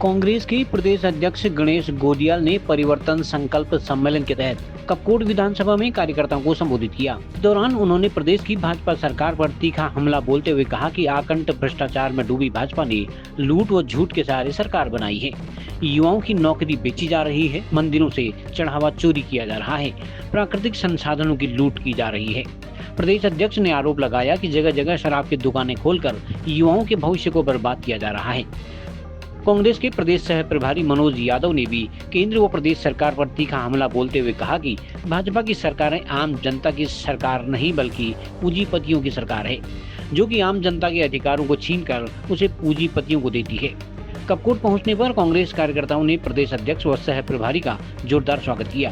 कांग्रेस के प्रदेश अध्यक्ष गणेश गोदियाल ने परिवर्तन संकल्प सम्मेलन के तहत कपकोट विधानसभा में कार्यकर्ताओं को संबोधित किया। इस दौरान उन्होंने प्रदेश की भाजपा सरकार पर तीखा हमला बोलते हुए कहा कि आकंठ भ्रष्टाचार में डूबी भाजपा ने लूट व झूठ के सहारे सरकार बनाई है। युवाओं की नौकरी बेची जा रही है, मंदिरों से चढ़ावा चोरी किया जा रहा है, प्राकृतिक संसाधनों की लूट की जा रही है। प्रदेश अध्यक्ष ने आरोप लगाया कि जगह जगह शराब की दुकानें खोलकर युवाओं के भविष्य को बर्बाद किया जा रहा है। कांग्रेस के प्रदेश सह प्रभारी मनोज यादव ने भी केंद्र व प्रदेश सरकार पर तीखा हमला बोलते हुए कहा कि भाजपा की सरकारें आम जनता की सरकार नहीं बल्कि पूंजीपतियों की सरकार है, जो कि आम जनता के अधिकारों को छीनकर उसे पूंजीपतियों को देती है। कपकोट पहुंचने पर कांग्रेस कार्यकर्ताओं ने प्रदेश अध्यक्ष व सह प्रभारी का जोरदार स्वागत किया।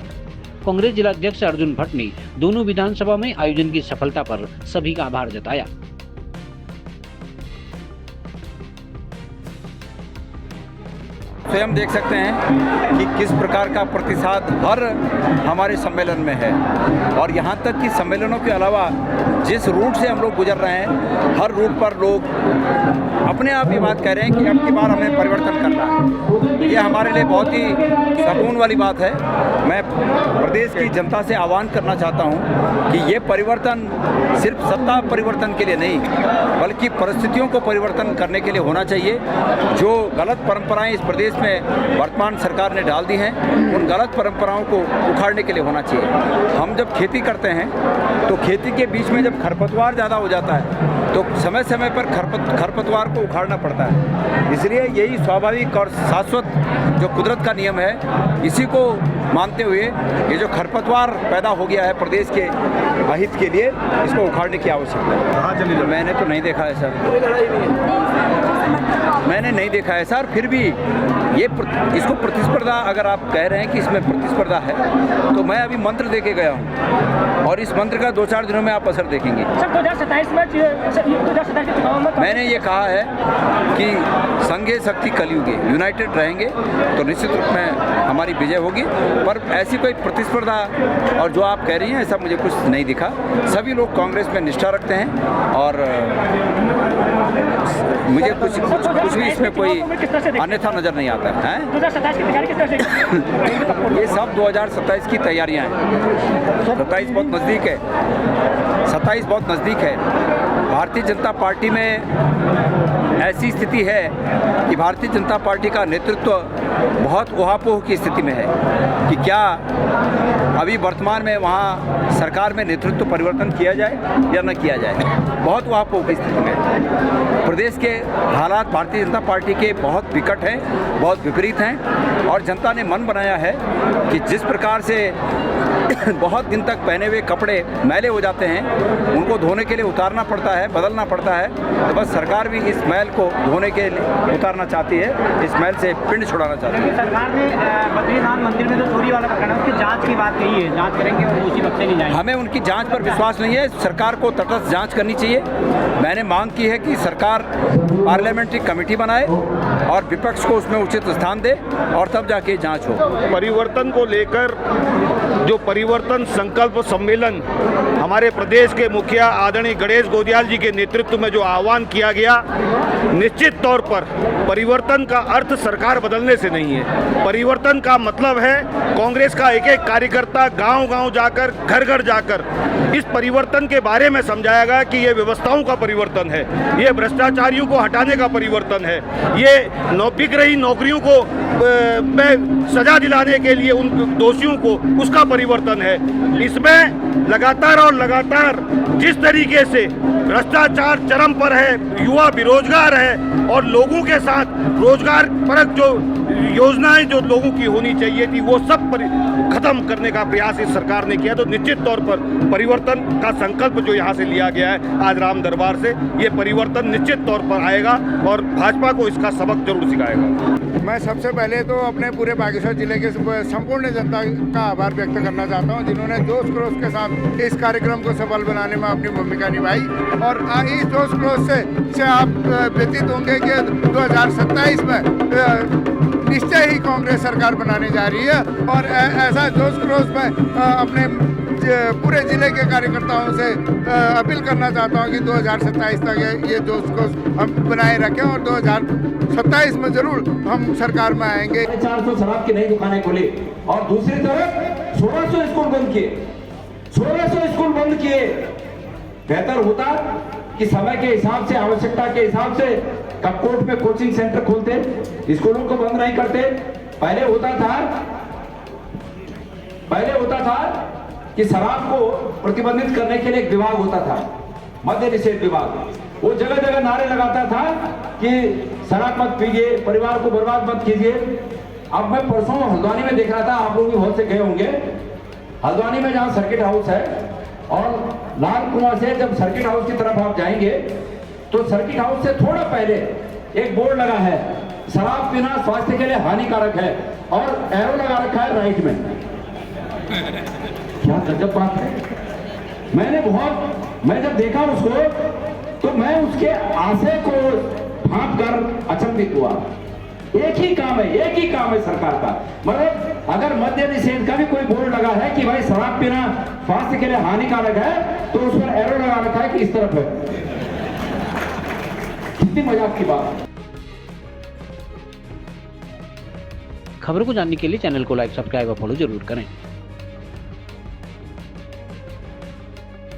कांग्रेस जिला अध्यक्ष अर्जुन भट्ट ने दोनों विधानसभा में आयोजन की सफलता पर सभी का आभार जताया। स्वयं देख सकते हैं कि किस प्रकार का प्रतिसाद हर हमारे सम्मेलन में है, और यहाँ तक कि सम्मेलनों के अलावा जिस रूट से हम लोग गुजर रहे हैं, हर रूट पर लोग अपने आप ये बात कह रहे हैं कि अब की बार हमें परिवर्तन करना है। ये हमारे लिए बहुत ही सुकून वाली बात है। मैं प्रदेश की जनता से आह्वान करना चाहता हूँ कि ये परिवर्तन सिर्फ सत्ता परिवर्तन के लिए नहीं, बल्कि परिस्थितियों को परिवर्तन करने के लिए होना चाहिए। जो गलत परंपराएं इस प्रदेश में वर्तमान सरकार ने डाल दी हैं, उन गलत परंपराओं को उखाड़ने के लिए होना चाहिए। हम जब खेती करते हैं तो खेती के बीच में जब खरपतवार ज़्यादा हो जाता है तो समय समय पर खरपतवार को उखाड़ना पड़ता है। इसलिए यही स्वाभाविक और शाश्वत जो कुदरत का नियम है, इसी को मानते हुए ये जो खरपतवार पैदा हो गया है प्रदेश के अहित के लिए, इसको उखाड़ने की आवश्यकता है। मैंने तो नहीं देखा है सर, मैंने नहीं देखा है सर। फिर भी ये इसको प्रतिस्पर्धा अगर आप कह रहे हैं कि इसमें प्रतिस्पर्धा है, तो मैं अभी मंत्र दे के गया हूँ और इस मंत्र का 2-4 दिनों में आप असर देखेंगे। सर 2027 में मैंने ये कहा है कि संघे शक्ति कलयुगे, यूनाइटेड रहेंगे तो निश्चित रूप में हमारी विजय होगी। पर ऐसी कोई प्रतिस्पर्धा और जो आप कह रही हैं, ऐसा मुझे कुछ नहीं दिखा। सभी लोग कांग्रेस में निष्ठा रखते हैं और मुझे कुछ भी इसमें कोई अन्यथा नजर नहीं आता है। 2027 की तैयारी किस तरह से? ये सब 2027 की तैयारियां हैं। 27 बहुत नज़दीक है, 27 बहुत नज़दीक है। भारतीय जनता पार्टी में ऐसी स्थिति है कि भारतीय जनता पार्टी का नेतृत्व बहुत उहापोह की स्थिति में है कि क्या अभी वर्तमान में वहाँ सरकार में नेतृत्व परिवर्तन किया जाए या न किया जाए। बहुत उहापोह की स्थिति में प्रदेश के हालात भारतीय जनता पार्टी के बहुत विकट हैं, बहुत विपरीत हैं, और जनता ने मन बनाया है कि जिस प्रकार से बहुत दिन तक पहने हुए कपड़े मैले हो जाते हैं, उनको धोने के लिए उतारना पड़ता है, बदलना पड़ता है, तो बस सरकार भी इस मैल को धोने के लिए उतारना चाहती है, इस मैल से पिंड छुड़ाना चाहती है। सरकार ने बद्रीनाथ मंदिर में जो चोरी वाला प्रकरण है, उसकी जांच की बात कही है, जांच करेंगे और उसी वक्त से नहीं जाएंगे। हमें उनकी जांच पर विश्वास नहीं है। सरकार को तटस्थ जांच करनी चाहिए। मैंने मांग की है कि सरकार पार्लियामेंट्री कमेटी बनाए और विपक्ष को उसमें उचित स्थान दे और तब जाके जांच हो। परिवर्तन को लेकर जो परिवर्तन संकल्प सम्मेलन हमारे प्रदेश के मुखिया आदरणीय गणेश गोदियाल जी के नेतृत्व में जो आह्वान किया गया, निश्चित तौर पर परिवर्तन का अर्थ सरकार बदलने से नहीं है। परिवर्तन का मतलब है कांग्रेस का एक एक कार्यकर्ता गांव-गांव जाकर, घर-घर जाकर इस परिवर्तन के बारे में समझाएगा कि ये व्यवस्थाओं का परिवर्तन है, ये भ्रष्टाचारियों को हटाने का परिवर्तन है, ये बिक रही नौकरियों को में सजा दिलाने के लिए उन दोषियों को उसका परिवर्तन है। इसमें लगातार जिस तरीके से भ्रष्टाचार चरम पर है, युवा बेरोजगार है और लोगों के साथ रोजगार परक जो योजनाएं जो लोगों की होनी चाहिए थी, वो सब खत्म करने का प्रयास इस सरकार ने किया। तो निश्चित तौर पर परिवर्तन का संकल्प जो यहाँ से लिया गया है आज राम दरबार से, ये परिवर्तन निश्चित तौर पर आएगा और भाजपा को इसका सबक जरूर सिखाएगा। मैं सबसे पहले तो अपने पूरे बागेश्वर जिले के संपूर्ण जनता का आभार व्यक्त करना चाहता हूं, जिन्होंने जोश खरोश के साथ इस कार्यक्रम को सफल बनाने में अपनी भूमिका निभाई। और इस जोश खरोश से आप व्यतीत होंगे कि 2027 में निश्चय ही कांग्रेस सरकार बनाने जा रही है। और ऐसा जोश खरोश में अपने पूरे जिले के कार्यकर्ताओं से अपील करना चाहता हूं कि 2027 तक ये जोश को हम बनाए रखें और 2027 में जरूर हम सरकार में आएंगे। 400 शराब की नई दुकानें खोली और दूसरी तरफ 1600 स्कूल बंद किए। 1600 स्कूल बंद किए। बेहतर होता कि समय के हिसाब से, आवश्यकता के हिसाब से कपकोट में कोचिंग सेंटर खोलते, स्कूलों को बंद नहीं करते। पहले होता था कि शराब को प्रतिबंधित करने के लिए एक विभाग होता था, मद्य निषेध विभाग। वो जगह जगह नारे लगाता था कि शराब मत पीजिए, परिवार को बर्बाद मत कीजिए। अब मैं परसों हल्द्वानी में देख रहा था, आप लोग भी बहुत से गए होंगे, हल्द्वानी में जहां सर्किट हाउस है और लाल कुआं से जब सर्किट हाउस की तरफ आप जाएंगे तो सर्किट हाउस से थोड़ा पहले एक बोर्ड लगा है, शराब पीना स्वास्थ्य के लिए हानिकारक है, और एरो लगा रखा है राइट में। क्या गजब बात है। मैं जब देखा उसको तो मैं उसके आशय को भांप कर अचंभित हुआ। एक ही काम है सरकार का। मतलब अगर मद्य निषेध का भी कोई बोर्ड लगा है कि भाई शराब पीना स्वास्थ्य के लिए हानिकारक है, तो उस पर एरो लगा रखा है कि इस तरफ है। कितनी मजाक की बात। खबरों को जानने के लिए चैनल को लाइक, सब्सक्राइब और फॉलो जरूर करें।